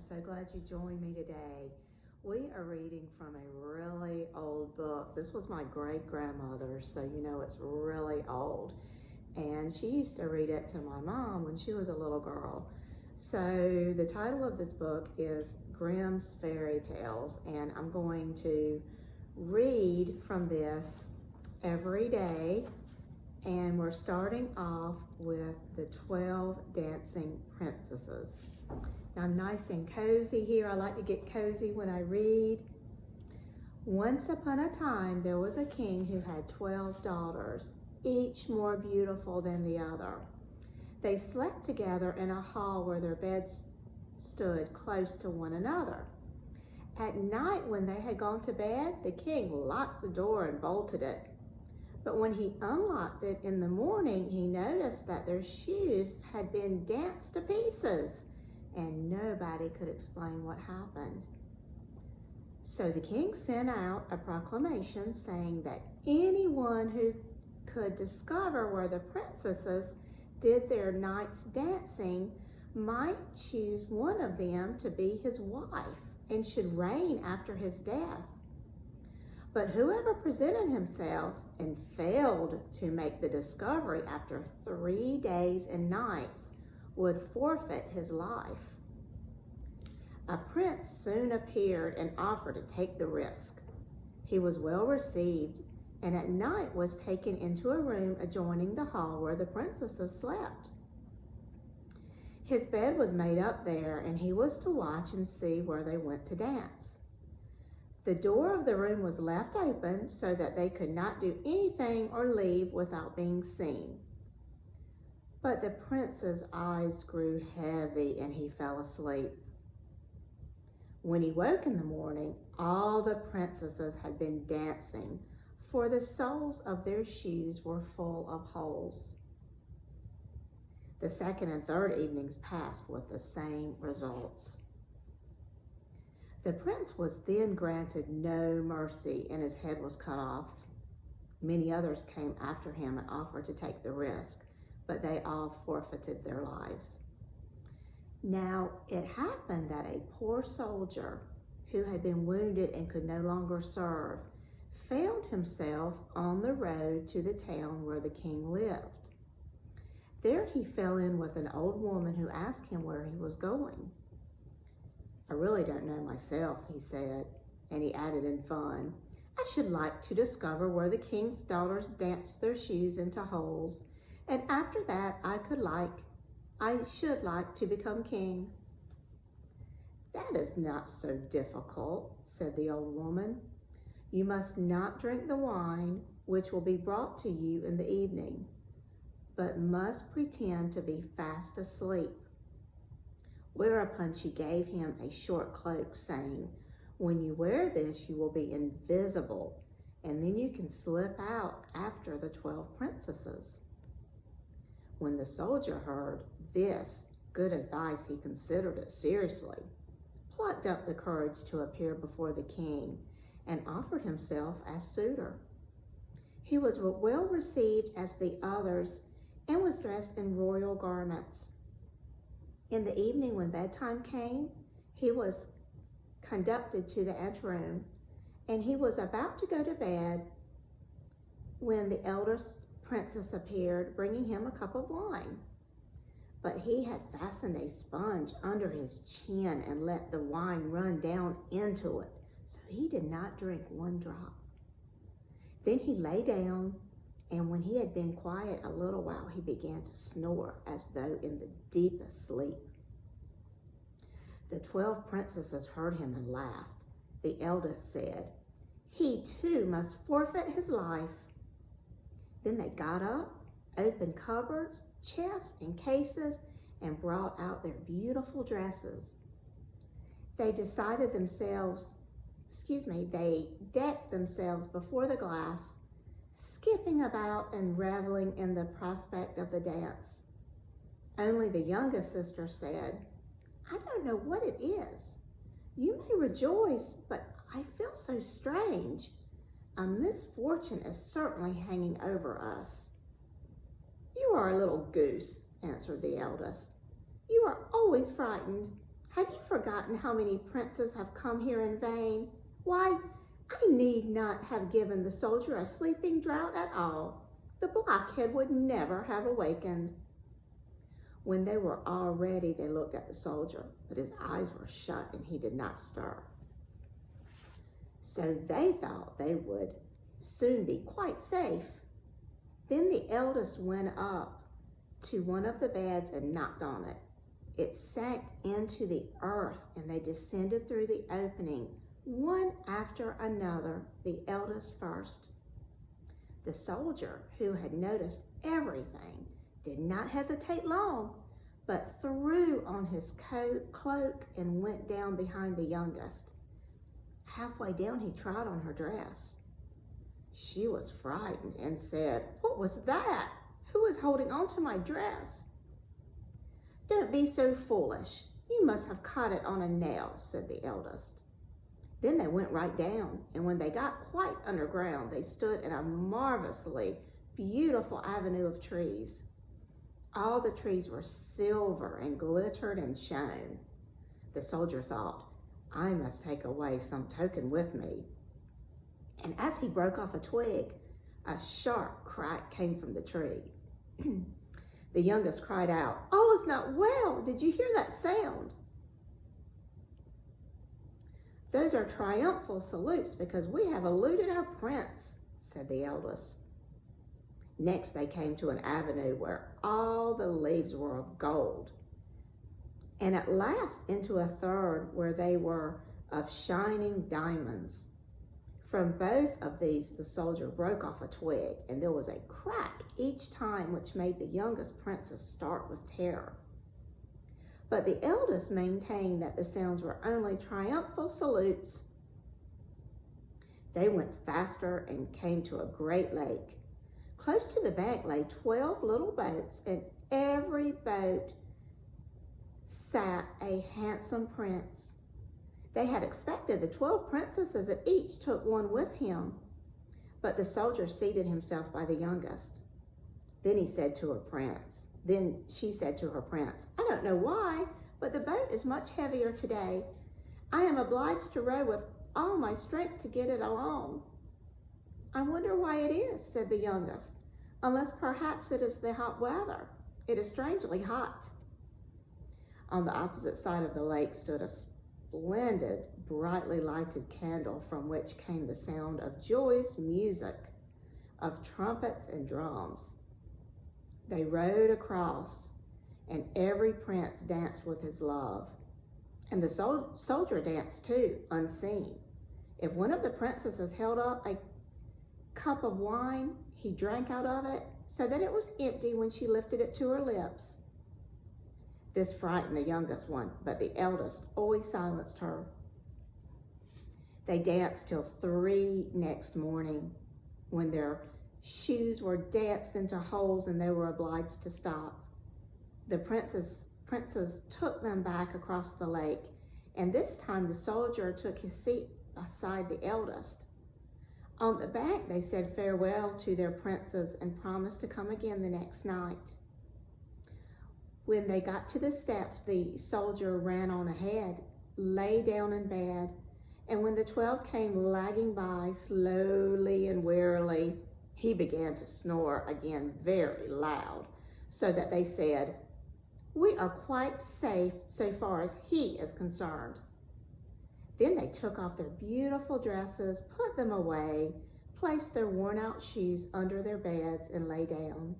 so glad you joined me today. We are reading from a really old book. This was my great-grandmother's, so you know it's really old. And she used to read it to my mom when she was a little girl. So the title of this book is Grimm's Fairy Tales, and I'm going to read from this every day. And we're starting off with the 12 Dancing Princesses. Now, I'm nice and cozy here. I like to get cozy when I read. Once upon a time, there was a king who had 12 daughters, each more beautiful than the other. They slept together in a hall where their beds stood close to one another. At night, when they had gone to bed, the king locked the door and bolted it. But when he unlocked it in the morning, he noticed that their shoes had been danced to pieces, and nobody could explain what happened. So the king sent out a proclamation saying that anyone who could discover where the princesses did their night's dancing might choose one of them to be his wife and should reign after his death. But whoever presented himself and failed to make the discovery after 3 days and nights would forfeit his life. A prince soon appeared and offered to take the risk. He was well received and at night was taken into a room adjoining the hall where the princesses slept. His bed was made up there and he was to watch and see where they went to dance. The door of the room was left open so that they could not do anything or leave without being seen. But the prince's eyes grew heavy and he fell asleep. When he woke in the morning, all the princesses had been dancing, for the soles of their shoes were full of holes. The second and third evenings passed with the same results. The prince was then granted no mercy and his head was cut off. Many others came after him and offered to take the risk, but they all forfeited their lives. Now, it happened that a poor soldier who had been wounded and could no longer serve found himself on the road to the town where the king lived. There he fell in with an old woman who asked him where he was going. "I really don't know myself," he said, and he added in fun, "I should like to discover where the king's daughters danced their shoes into holes, and after that I should like to become king." "That is not so difficult," said the old woman. "You must not drink the wine which will be brought to you in the evening, but must pretend to be fast asleep." Whereupon she gave him a short cloak, saying, "When you wear this, you will be invisible, and then you can slip out after the 12 princesses." When the soldier heard this good advice, he considered it seriously, plucked up the courage to appear before the king, and offered himself as suitor. He was well received as the others and was dressed in royal garments. In the evening, when bedtime came, he was conducted to the anteroom, and he was about to go to bed when the eldest princess appeared, bringing him a cup of wine. But he had fastened a sponge under his chin and let the wine run down into it, so he did not drink one drop. Then he lay down, and when he had been quiet a little while, he began to snore as though in the deepest sleep. The 12 princesses heard him and laughed. The eldest said, "He too must forfeit his life." Then they got up, opened cupboards, chests, and cases, and brought out their beautiful dresses. They decked themselves before the glass, skipping about and reveling in the prospect of the dance. Only the youngest sister said, "I don't know what it is. You may rejoice, but I feel so strange. A misfortune is certainly hanging over us." "You are a little goose," answered the eldest. "You are always frightened. Have you forgotten how many princes have come here in vain? Why, I need not have given the soldier a sleeping draught at all. The blockhead would never have awakened." When they were all ready, they looked at the soldier, but his eyes were shut and he did not stir. So they thought they would soon be quite safe. Then the eldest went up to one of the beds and knocked on it. It sank into the earth, and they descended through the opening, one after another, the eldest first. The soldier, who had noticed everything, did not hesitate long, but threw on his cloak and went down behind the youngest. Halfway down, he trod on her dress. She was frightened and said, "What was that? Who is holding on to my dress?" "Don't be so foolish. You must have caught it on a nail," said the eldest. Then they went right down, and when they got quite underground, they stood in a marvelously beautiful avenue of trees. All the trees were silver and glittered and shone. The soldier thought, "I must take away some token with me." And as he broke off a twig, a sharp crack came from the tree. The youngest cried out, "All is not well. Did you hear that sound?" "Those are triumphal salutes because we have eluded our prince," said the eldest. Next they came to an avenue where all the leaves were of gold, and at last into a third where they were of shining diamonds. From both of these the soldier broke off a twig, and there was a crack each time which made the youngest princess start with terror. But the eldest maintained that the sounds were only triumphal salutes. They went faster and came to a great lake. Close to the bank lay 12 little boats, and every boat sat a handsome prince. They had expected the 12 princesses, that each took one with him, but the soldier seated himself by the youngest. Then she said to her prince, "I don't know why, but the boat is much heavier today. I am obliged to row with all my strength to get it along." "I wonder why it is," said the youngest, "unless perhaps it is the hot weather. It is strangely hot." On the opposite side of the lake stood a splendid, brightly lighted candle from which came the sound of joyous music, of trumpets and drums. They rowed across, and every prince danced with his love. And the soldier danced too, unseen. If one of the princesses held up a cup of wine, he drank out of it so that it was empty when she lifted it to her lips. This frightened the youngest one, but the eldest always silenced her. They danced till 3 next morning, when their shoes were danced into holes and they were obliged to stop. The princes took them back across the lake, and this time the soldier took his seat beside the eldest. On the bank, they said farewell to their princes and promised to come again the next night. When they got to the steps, the soldier ran on ahead, lay down in bed, and when the 12 came lagging by slowly and wearily, he began to snore again very loud, so that they said, "We are quite safe so far as he is concerned." Then they took off their beautiful dresses, put them away, placed their worn-out shoes under their beds, and lay down.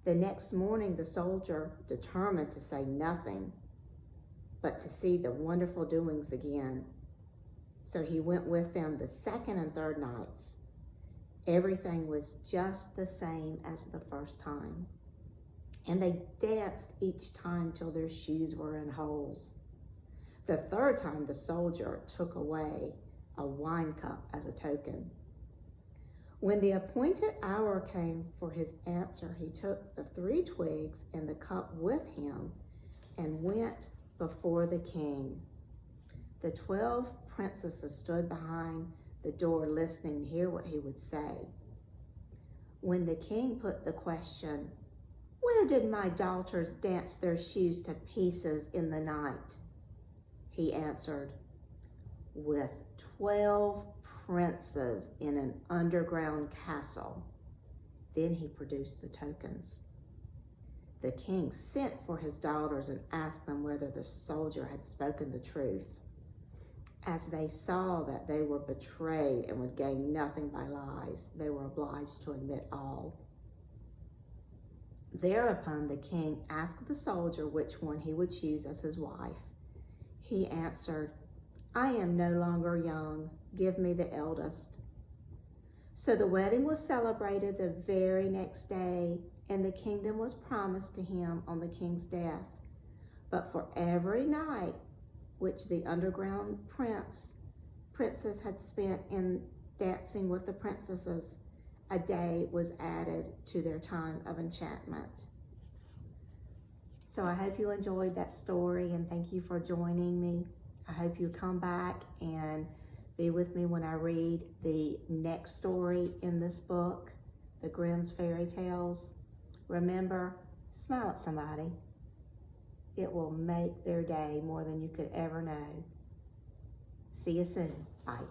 The next morning, the soldier determined to say nothing, but to see the wonderful doings again. So he went with them the second and third nights. Everything was just the same as the first time, and they danced each time till their shoes were in holes. The third time, the soldier took away a wine cup as a token. When the appointed hour came for his answer, he took the 3 twigs and the cup with him and went before the king. The 12 princesses stood behind the door listening to hear what he would say. When the king put the question, "Where did my daughters dance their shoes to pieces in the night?" He answered, "With 12 princes in an underground castle." Then he produced the tokens. The king sent for his daughters and asked them whether the soldier had spoken the truth. As they saw that they were betrayed and would gain nothing by lies, they were obliged to admit all. Thereupon the king asked the soldier which one he would choose as his wife. He answered, "I am no longer young. Give me the eldest." So the wedding was celebrated the very next day, and the kingdom was promised to him on the king's death. But for every night which the underground princess had spent in dancing with the princesses, a day was added to their time of enchantment. So I hope you enjoyed that story, and thank you for joining me. I hope you come back and be with me when I read the next story in this book, the Grimm's Fairy Tales. Remember, smile at somebody. It will make their day more than you could ever know. See you soon. Bye.